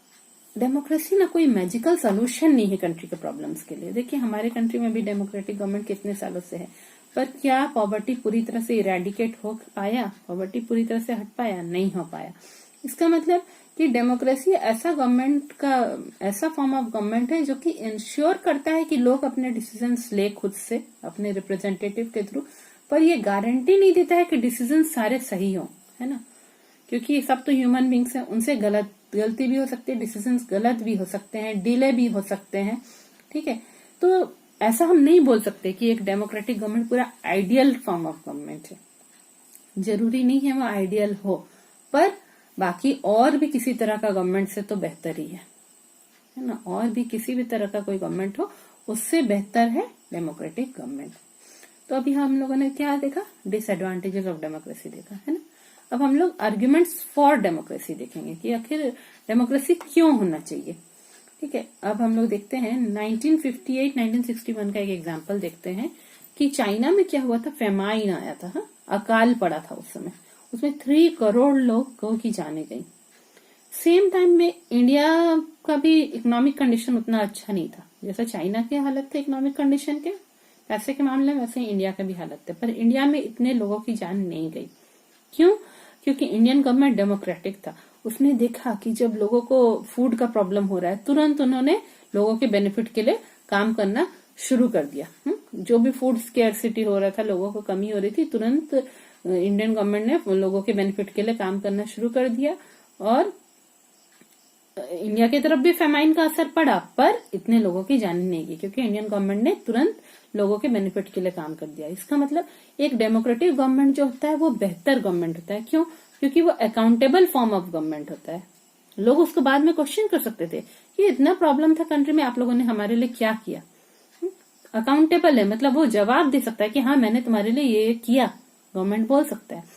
डेमोक्रेसी ना कोई मैजिकल सोल्यूशन नहीं है कंट्री के प्रॉब्लम्स के लिए। देखिए हमारे कंट्री में भी डेमोक्रेटिक गवर्नमेंट कितने सालों से है, पर क्या पॉवर्टी पूरी तरह से इरेडिकेट हो पाया, पॉवर्टी पूरी तरह से हट पाया, नहीं हो पाया। इसका मतलब कि डेमोक्रेसी ऐसा गवर्नमेंट का, ऐसा फॉर्म ऑफ गवर्नमेंट है जो कि इंश्योर करता है कि लोग अपने डिसीजंस ले खुद से, अपने रिप्रेजेंटेटिव के थ्रू, पर ये गारंटी नहीं देता है कि डिसीजन सारे सही हो, है ना, क्योंकि सब तो ह्यूमन बींग्स हैं, उनसे गलती भी हो सकती है, डिसीजंस गलत भी हो सकते हैं, डिले भी हो सकते हैं, ठीक है। तो ऐसा हम नहीं बोल सकते कि एक डेमोक्रेटिक गवर्नमेंट पूरा आइडियल फॉर्म ऑफ गवर्नमेंट है, जरूरी नहीं है वो आइडियल हो, पर बाकी और भी किसी तरह का गवर्नमेंट से तो बेहतर ही है ना, और भी किसी भी तरह का कोई गवर्नमेंट हो उससे बेहतर है डेमोक्रेटिक गवर्नमेंट। तो अभी हम लोगों ने क्या देखा, डिसएडवांटेजेस ऑफ डेमोक्रेसी देखा, है ना। अब हम लोग आर्ग्यूमेंट्स फॉर डेमोक्रेसी देखेंगे कि आखिर डेमोक्रेसी क्यों होना चाहिए, ठीक है। अब हम लोग देखते हैं 1958-1961 का एक एग्जाम्पल देखते हैं कि चाइना में क्या हुआ था, फेमाइन आया था, हाँ? अकाल पड़ा था उस समय, उसमें 3 करोड़ लोगों की जाने गई। सेम टाइम में इंडिया का भी इकोनॉमिक कंडीशन उतना अच्छा नहीं था, जैसा चाइना की हालत थे इकोनॉमिक कंडीशन के पैसे के मामले में, वैसे ही इंडिया का भी हालत थे, पर इंडिया में इतने लोगों की जान नहीं गई। क्यों? क्योंकि इंडियन गवर्नमेंट डेमोक्रेटिक था, उसने देखा कि जब लोगों को फूड का प्रॉब्लम हो रहा है, तुरंत उन्होंने लोगों के बेनिफिट के लिए काम करना शुरू कर दिया। जो भी फूड स्केर्सिटी हो रहा था, लोगों को कमी हो रही थी, तुरंत इंडियन गवर्नमेंट ने लोगों के बेनिफिट के लिए काम करना शुरू कर दिया, और इंडिया की तरफ भी फेमाइन का असर पड़ा, पर इतने लोगों की जान नहीं गई क्योंकि इंडियन गवर्नमेंट ने तुरंत लोगों के बेनिफिट के लिए काम कर दिया। इसका मतलब एक डेमोक्रेटिक गवर्नमेंट जो होता है वो बेहतर गवर्नमेंट होता है। क्यों? क्योंकि वो अकाउंटेबल फॉर्म ऑफ गवर्नमेंट होता है। लोग उसको बाद में क्वेश्चन कर सकते थे कि इतना प्रॉब्लम था कंट्री में, आप लोगों ने हमारे लिए क्या किया। अकाउंटेबल है, मतलब वो जवाब दे सकता है कि हाँ मैंने तुम्हारे लिए ये किया, गवर्नमेंट बोल सकता है।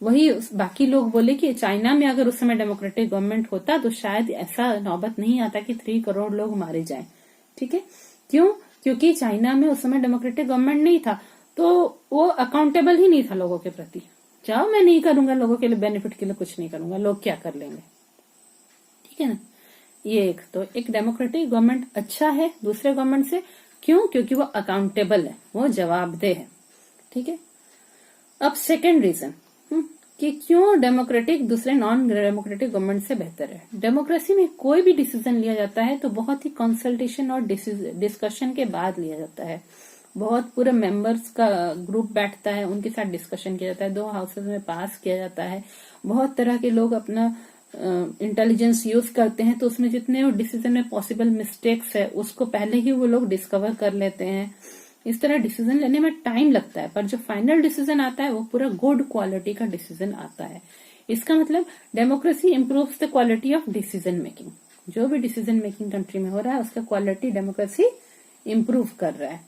वही बाकी लोग बोले कि चाइना में अगर उस समय डेमोक्रेटिक गवर्नमेंट होता तो शायद ऐसा नौबत नहीं आता कि 3 करोड़ लोग मारे जाएं, ठीक है। क्यों? क्योंकि चाइना में उस समय डेमोक्रेटिक गवर्नमेंट नहीं था, तो वो अकाउंटेबल ही नहीं था लोगों के प्रति। जाओ मैं नहीं करूंगा, लोगों के लिए बेनिफिट के लिए कुछ नहीं करूंगा, लोग क्या कर लेंगे, ठीक है ना। ये एक डेमोक्रेटिक गवर्नमेंट अच्छा है दूसरे गवर्नमेंट से। क्यों? क्योंकि वो अकाउंटेबल है, वो जवाबदेह है, ठीक है। अब सेकेंड रीजन कि क्यों डेमोक्रेटिक दूसरे नॉन डेमोक्रेटिक गवर्नमेंट से बेहतर है। डेमोक्रेसी में कोई भी डिसीजन लिया जाता है तो बहुत ही कंसल्टेशन और डिस्कशन के बाद लिया जाता है। बहुत पूरे मेंबर्स का ग्रुप बैठता है, उनके साथ डिस्कशन किया जाता है, 2 हाउसेज में पास किया जाता है। बहुत तरह के लोग अपना इंटेलिजेंस यूज करते हैं, तो उसमें जितने डिसीजन में पॉसिबल मिस्टेक्स है उसको पहले ही वो लोग डिस्कवर कर लेते हैं। इस तरह डिसीजन लेने में टाइम लगता है, पर जो फाइनल डिसीजन आता है वो पूरा गुड क्वालिटी का डिसीजन आता है। इसका मतलब democracy improves the quality of decision making. जो भी डिसीजन मेकिंग कंट्री में हो रहा है उसका क्वालिटी डेमोक्रेसी इम्प्रूव कर रहा है।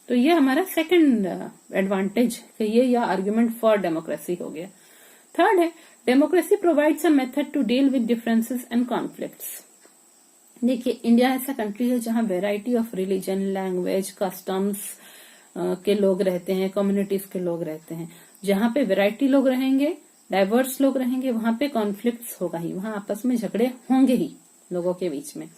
तो ये हमारा सेकंड एडवांटेज, ये या आर्ग्यूमेंट फॉर डेमोक्रेसी हो गया। थर्ड है democracy provides a method to deal with differences and conflicts. देखिए इंडिया ऐसा कंट्री है जहां variety of religion, language, customs के लोग रहते हैं, कम्युनिटीज के लोग रहते हैं। जहां पे वेराइटी लोग रहेंगे, डाइवर्स लोग रहेंगे, वहां पे कॉन्फ्लिक्ट्स होगा ही, वहां आपस में झगड़े होंगे ही लोगों के बीच में।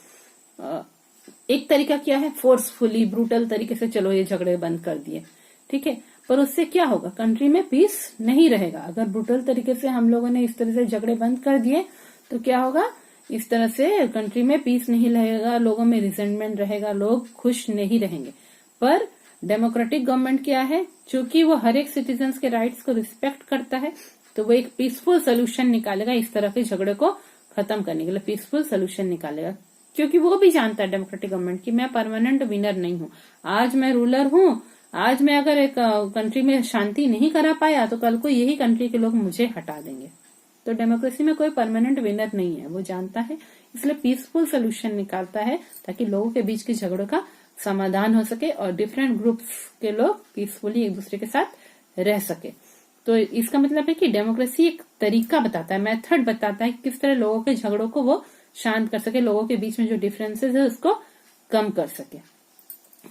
एक तरीका क्या है, फोर्सफुली ब्रूटल तरीके से चलो ये झगड़े बंद कर दिए, ठीक है, पर उससे क्या होगा, कंट्री में पीस नहीं रहेगा। अगर ब्रूटल तरीके से हम लोगों ने इस तरह से झगड़े बंद कर दिए तो क्या होगा, इस तरह से कंट्री में पीस नहीं रहेगा, लोगों में रिजेंटमेंट रहेगा, लोग खुश नहीं रहेंगे। पर डेमोक्रेटिक गवर्नमेंट क्या है, चूंकि वो हर एक सिटीजन के राइट्स को रिस्पेक्ट करता है, तो वो एक पीसफुल सोल्यूशन निकालेगा इस तरह के झगड़े को खत्म करने के लिए, पीसफुल सोल्यूशन निकालेगा। क्योंकि वो भी जानता है डेमोक्रेटिक गवर्नमेंट कि मैं परमानेंट विनर नहीं हूँ। आज मैं रूलर हूँ, आज मैं अगर एक कंट्री में शांति नहीं करा पाया तो कल को यही कंट्री के लोग मुझे हटा देंगे। तो डेमोक्रेसी में कोई परमानेंट विनर नहीं है, वो जानता है, इसलिए पीसफुल सोल्यूशन निकालता है ताकि लोगों के बीच के झगड़ों का समाधान हो सके और डिफरेंट ग्रुप्स के लोग पीसफुली एक दूसरे के साथ रह सके। तो इसका मतलब है कि डेमोक्रेसी एक तरीका बताता है, मेथड बताता है कि किस तरह लोगों के झगड़ों को वो शांत कर सके, लोगों के बीच में जो डिफरेंसेस है उसको कम कर सके।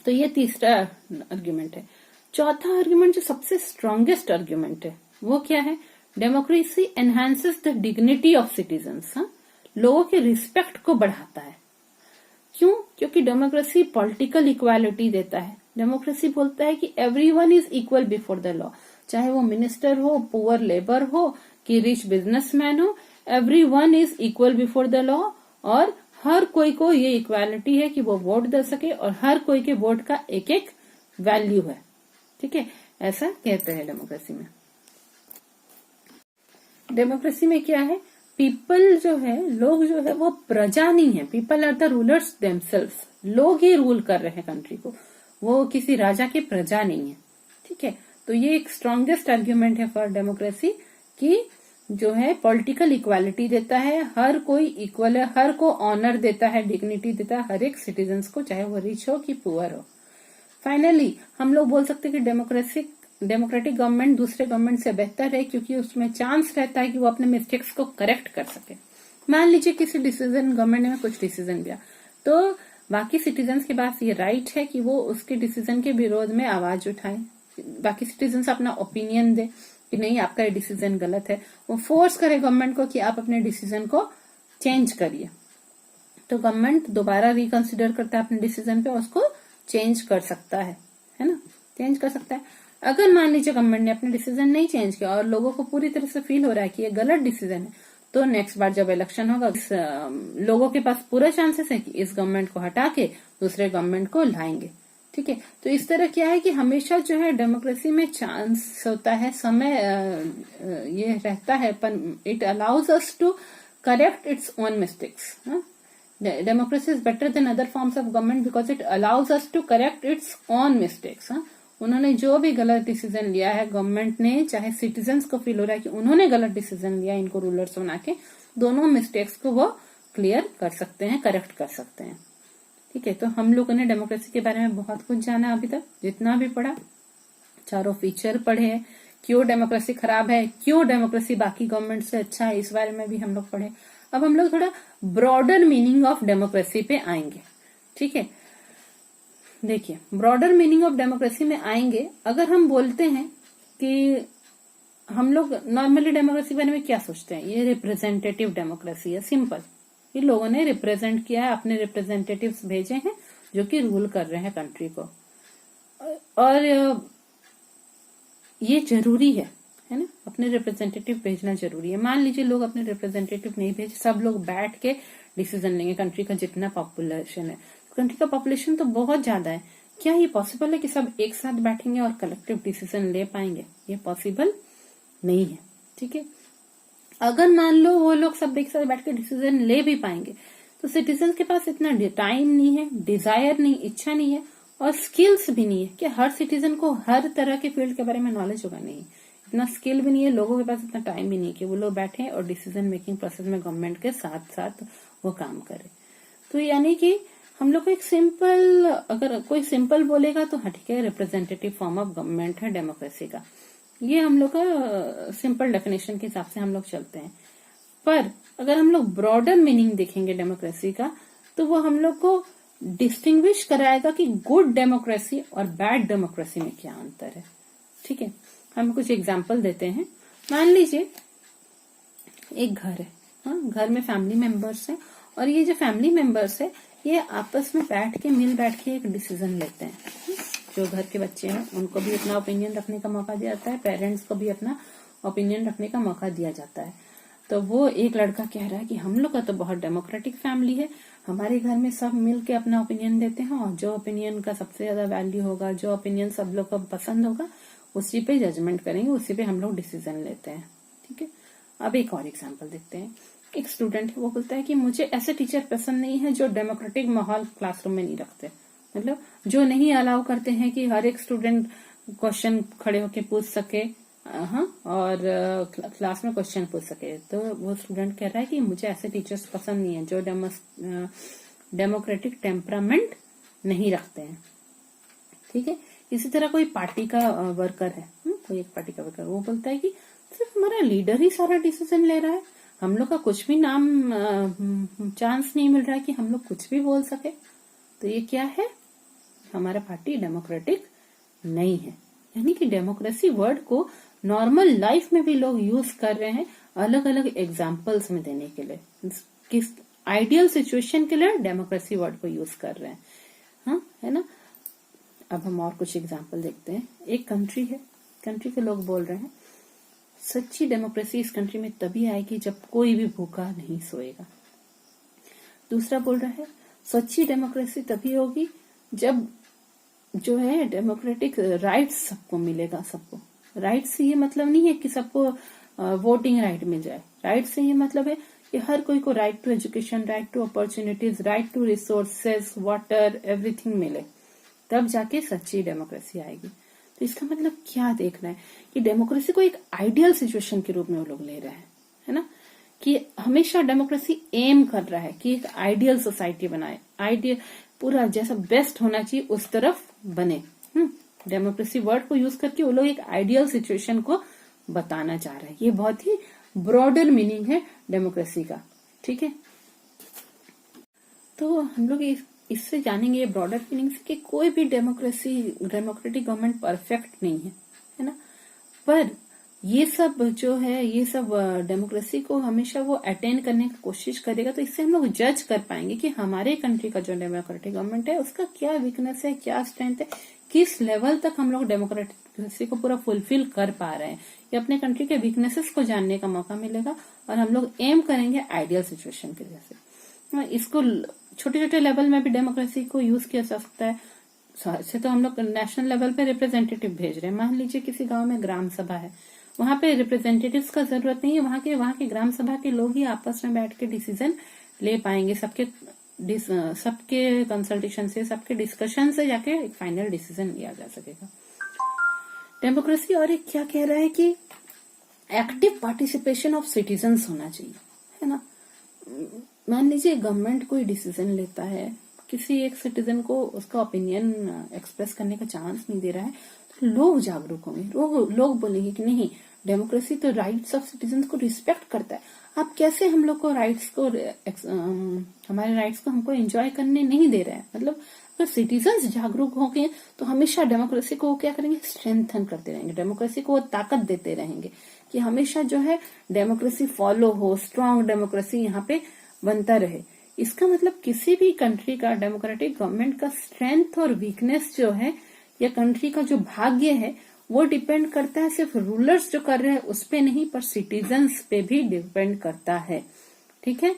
तो ये तीसरा आर्ग्यूमेंट है। चौथा आर्ग्यूमेंट जो सबसे स्ट्रॉन्गेस्ट आर्ग्यूमेंट है वो क्या है, democracy enhances the dignity of citizens. लोगों के रिस्पेक्ट को बढ़ाता है। क्यों? क्योंकि डेमोक्रेसी पॉलिटिकल इक्वालिटी देता है। डेमोक्रेसी बोलता है कि everyone is equal before the law, चाहे वो मिनिस्टर हो, पुअर लेबर हो कि रिच बिजनेसमैन हो, everyone is equal before the law. और हर कोई को ये इक्वालिटी है कि वो वोट दे सके और हर कोई के वोट का एक एक वैल्यू है, ठीक है। ऐसा कहते हैं डेमोक्रेसी में। डेमोक्रेसी में क्या है, पीपल जो है, लोग जो है वो प्रजा नहीं है, people are the rulers themselves, लोग ही रूल कर रहे हैं कंट्री को, वो किसी राजा की प्रजा नहीं है। ठीक है, तो ये एक स्ट्रॉन्गेस्ट आर्ग्यूमेंट है फॉर डेमोक्रेसी कि जो है पॉलिटिकल इक्वालिटी देता है, हर कोई इक्वल है, हर को ऑनर देता है, डिग्निटी देता है हर एक सिटीजन को, चाहे वो रिच हो कि पुअर हो। फाइनली हम लोग बोल सकते हैं कि डेमोक्रेटिक गवर्नमेंट दूसरे गवर्नमेंट से बेहतर है, क्योंकि उसमें चांस रहता है कि वो अपने मिस्टेक्स को करेक्ट कर सके। मान लीजिए किसी डिसीजन, गवर्नमेंट ने कुछ डिसीजन लिया, तो बाकी सिटीजन्स के पास ये राइट है कि वो उसके डिसीजन के विरोध में आवाज उठाए, बाकी सिटीजन्स अपना ओपिनियन दे कि नहीं आपका ये डिसीजन गलत है, वो फोर्स करे गवर्नमेंट को कि आप अपने डिसीजन को चेंज करिए, तो गवर्नमेंट दोबारा रिकंसिडर करता है अपने डिसीजन पे, उसको चेंज कर सकता है ना, चेंज कर सकता है। अगर मान लीजिए गवर्नमेंट ने अपने डिसीजन नहीं चेंज किया और लोगों को पूरी तरह से फील हो रहा है कि ये गलत डिसीजन है, तो नेक्स्ट बार जब इलेक्शन होगा लोगों के पास पूरा चांसेस है कि इस गवर्नमेंट को हटा के दूसरे गवर्नमेंट को लाएंगे। ठीक है, तो इस तरह क्या है कि हमेशा जो है डेमोक्रेसी में चांस होता है, समय ये रहता है, पर it allows us to correct its own mistakes. Democracy is better than other forms of government because it allows us to correct its own mistakes. उन्होंने जो भी गलत डिसीजन लिया है गवर्नमेंट ने, चाहे सिटीजन्स को फील हो रहा है कि उन्होंने गलत डिसीजन लिया, इनको रूलर्स बना के, दोनों मिस्टेक्स को वो क्लियर कर सकते हैं, करेक्ट कर सकते हैं। ठीक है, तो हम लोगों ने डेमोक्रेसी के बारे में बहुत कुछ जाना अभी तक, जितना भी पढ़ा, चारों फीचर पढ़े, क्यों डेमोक्रेसी खराब है, क्यों डेमोक्रेसी बाकी गवर्नमेंट से अच्छा है, इस बारे में भी हम लोग पढ़े। अब हम लोग थोड़ा ब्रॉडर मीनिंग ऑफ डेमोक्रेसी पे आएंगे। ठीक है, देखिए ब्रॉडर मीनिंग ऑफ डेमोक्रेसी में आएंगे। अगर हम बोलते हैं कि हम लोग नॉर्मली डेमोक्रेसी के बारे में क्या सोचते हैं, ये रिप्रेजेंटेटिव डेमोक्रेसी है, सिंपल, ये लोगों ने रिप्रेजेंट किया है, अपने रिप्रेजेंटेटिव्स भेजे हैं जो कि रूल कर रहे हैं कंट्री को, और ये जरूरी है ना, अपने रिप्रेजेंटेटिव भेजना जरूरी है। मान लीजिए लोग अपने रिप्रेजेंटेटिव नहीं भेज, सब लोग बैठ के डिसीजन लेंगे, कंट्री का जितना पॉपुलेशन है, कंट्री का पॉपुलेशन तो बहुत ज्यादा है, क्या ये पॉसिबल है कि सब एक साथ बैठेंगे और कलेक्टिव डिसीजन ले पाएंगे? ये पॉसिबल नहीं है। ठीक है, अगर मान लो वो लोग सब एक साथ बैठ के डिसीजन ले भी पाएंगे, तो सिटीजन के पास इतना टाइम नहीं है, डिजायर नहीं, इच्छा नहीं है, और स्किल्स भी नहीं है कि हर सिटीजन को हर तरह के फील्ड के बारे में नॉलेज होगा, नहीं, इतना स्किल भी नहीं है, लोगों के पास इतना टाइम भी नहीं है कि वो लोग बैठे और डिसीजन मेकिंग प्रोसेस में गवर्नमेंट के साथ साथ वो काम करे। तो यानी कि हम लोग को एक सिंपल, अगर कोई सिंपल बोलेगा तो हाँ ठीक है, रिप्रेजेंटेटिव फॉर्म ऑफ गवर्नमेंट है डेमोक्रेसी का, ये हम लोग का सिंपल डेफिनेशन के हिसाब से हम लोग चलते हैं। पर अगर हम लोग ब्रॉडर मीनिंग देखेंगे डेमोक्रेसी का, तो वो हम लोग को डिस्टिंग्विश कराएगा कि गुड डेमोक्रेसी और बैड डेमोक्रेसी में क्या अंतर है। ठीक है, हम कुछ एग्जाम्पल देते हैं। मान लीजिए एक घर है, हाँ, घर में फैमिली मेंबर्स हैं, और ये जो फैमिली मेंबर्स है ये आपस में मिल बैठ के एक डिसीजन लेते हैं। जो घर के बच्चे हैं उनको भी अपना ओपिनियन रखने का मौका दिया जाता है, पेरेंट्स को भी अपना ओपिनियन रखने का मौका दिया जाता है। तो वो एक लड़का कह रहा है कि हम लोग का तो बहुत डेमोक्रेटिक फैमिली है, हमारे घर में सब मिल के अपना ओपिनियन देते हैं, और जो ओपिनियन का सबसे ज्यादा वैल्यू होगा, जो ओपिनियन सब लोग को पसंद होगा, उसी पे जजमेंट करेंगे, उसी पे हम लोग डिसीजन लेते हैं। ठीक है, अब एक और एग्जाम्पल देखते हैं। एक स्टूडेंट है, वो बोलता है कि मुझे ऐसे टीचर पसंद नहीं है जो डेमोक्रेटिक माहौल क्लासरूम में नहीं रखते, मतलब जो नहीं अलाउ करते हैं कि हर एक स्टूडेंट क्वेश्चन खड़े होके पूछ सके, हाँ, और क्लास में क्वेश्चन पूछ सके। तो वो स्टूडेंट कह रहा है कि मुझे ऐसे टीचर्स पसंद नहीं है जो डेमोक्रेटिक टेम्परामेंट नहीं रखते हैं। ठीक है, इसी तरह कोई पार्टी का वर्कर है, कोई एक पार्टी का वर्कर, वो बोलता है कि सिर्फ हमारा लीडर ही सारा डिसीजन ले रहा है, हम लोग का कुछ भी चांस नहीं मिल रहा है कि हम लोग कुछ भी बोल सके। तो ये क्या है, हमारा पार्टी डेमोक्रेटिक नहीं है। यानी कि डेमोक्रेसी वर्ड को नॉर्मल लाइफ में भी लोग यूज कर रहे हैं, अलग अलग एग्जाम्पल्स में देने के लिए, किस आइडियल सिचुएशन के लिए डेमोक्रेसी वर्ड को यूज कर रहे हैं, हाँ, है ना। अब हम और कुछ एग्जाम्पल देखते हैं। एक कंट्री है, कंट्री के लोग बोल रहे हैं सच्ची डेमोक्रेसी इस कंट्री में तभी आएगी जब कोई भी भूखा नहीं सोएगा। दूसरा बोल रहा है सच्ची डेमोक्रेसी तभी होगी जब जो है डेमोक्रेटिक राइट्स सबको मिलेगा, सबको। राइट्स से ये मतलब नहीं है कि सबको वोटिंग राइट मिल जाए। राइट से ये मतलब है कि हर कोई को right to education, right to opportunities, right to resources, water, everything मिले, तब जाके सच्ची डेमोक्रेसी आएगी। तो इसका मतलब क्या देखना है कि डेमोक्रेसी को एक आइडियल सिचुएशन के रूप में वो लोग ले रहे हैं, है ना, कि हमेशा डेमोक्रेसी एम कर रहा है कि एक आइडियल सोसाइटी बनाए, आइडियल पूरा जैसा बेस्ट होना चाहिए उस तरफ बने। डेमोक्रेसी वर्ड को यूज करके वो लोग एक आइडियल सिचुएशन को बताना चाह रहे हैं। ये बहुत ही ब्रॉडर मीनिंग है डेमोक्रेसी का, ठीक है। तो हम लोग इससे जानेंगे ब्रॉडर मीनिंग से कि कोई भी डेमोक्रेटिक गवर्नमेंट परफेक्ट नहीं है ना, पर ये सब जो है, ये सब डेमोक्रेसी को हमेशा वो अटेंड करने की कोशिश करेगा। तो इससे हम लोग जज कर पाएंगे कि हमारे कंट्री का जो डेमोक्रेटिक गवर्नमेंट है उसका क्या वीकनेस है, क्या स्ट्रेंथ है, किस लेवल तक हम लोग डेमोक्रेसी को पूरा फुलफिल कर पा रहे हैं। ये अपने कंट्री के वीकनेसेस को जानने का मौका मिलेगा और हम लोग एम करेंगे आइडियल सिचुएशन के जैसे। इसको छोटे छोटे लेवल में भी डेमोक्रेसी को यूज किया जा सकता है। ऐसे तो हम लोग नेशनल लेवल पे रिप्रेजेंटेटिव भेज रहे हैं। मान लीजिए किसी गांव में ग्राम सभा है, वहां पे रिप्रेजेंटेटिव्स का जरूरत नहीं है, वहां के ग्राम सभा के लोग ही आपस में बैठ के डिसीजन ले पाएंगे। सबके कंसल्टेशन से, सबके डिस्कशन से जाके एक फाइनल डिसीजन लिया जा सकेगा। डेमोक्रेसी और एक क्या कह रहा है कि एक्टिव पार्टिसिपेशन ऑफ सिटीजन्स होना चाहिए, है ना। मान लीजिए गवर्नमेंट कोई डिसीजन लेता है, किसी एक सिटीजन को उसका ओपिनियन एक्सप्रेस करने का चांस नहीं दे रहा है, तो लोग जागरूक होंगे, लोग बोलेंगे कि नहीं, डेमोक्रेसी तो राइट्स ऑफ सिटीजन को रिस्पेक्ट करता है। आप कैसे हम लोग को राइट्स को हमारे राइट्स को हमको एंजॉय करने नहीं दे रहे हैं। मतलब अगर सिटीजन्स जागरूक होंगे तो हमेशा डेमोक्रेसी को क्या करेंगे, स्ट्रेंथन करते रहेंगे, डेमोक्रेसी को ताकत देते रहेंगे कि हमेशा जो है डेमोक्रेसी फॉलो हो, स्ट्रांग डेमोक्रेसी यहाँ पे बनता रहे। इसका मतलब किसी भी कंट्री का डेमोक्रेटिक गवर्नमेंट का स्ट्रेंथ और वीकनेस जो है, या कंट्री का जो भाग्य है, वो डिपेंड करता है सिर्फ रूलर्स जो कर रहे हैं उस पे नहीं, पर सिटीजन्स पे भी डिपेंड करता है, ठीक है।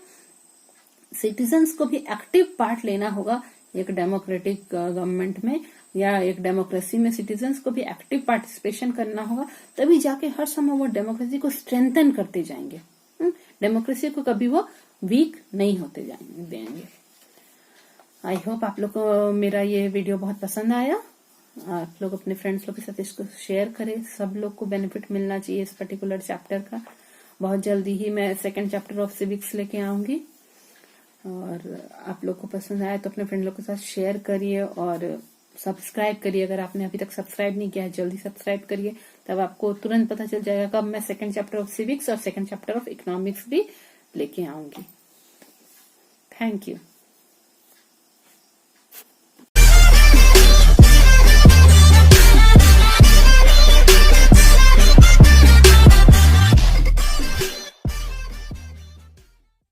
सिटीजन्स को भी एक्टिव पार्ट लेना होगा एक डेमोक्रेटिक गवर्नमेंट में, या एक डेमोक्रेसी में सिटीजन्स को भी एक्टिव पार्टिसिपेशन करना होगा, तभी जाके हर समय वो डेमोक्रेसी को स्ट्रेंथन करते जाएंगे। डेमोक्रेसी को कभी वो वीक नहीं होते देंगे। आई होप आप लोग को मेरा ये वीडियो बहुत पसंद आया। आप लोग अपने फ्रेंड्स लोग के साथ इसको शेयर करें, सब लोग को बेनिफिट मिलना चाहिए इस पर्टिकुलर चैप्टर का। बहुत जल्दी ही मैं सेकंड चैप्टर ऑफ सिविक्स लेके आऊंगी, और आप लोग को पसंद आया तो अपने फ्रेंड लोग के साथ शेयर करिए और सब्सक्राइब करिए। अगर आपने अभी तक सब्सक्राइब नहीं किया है, जल्दी सब्सक्राइब करिए, तब आपको तुरंत पता चल जाएगा कब मैं सेकंड चैप्टर ऑफ सिविक्स और सेकंड चैप्टर ऑफ इकोनॉमिक्स भी लेके आऊंगी। Thank you.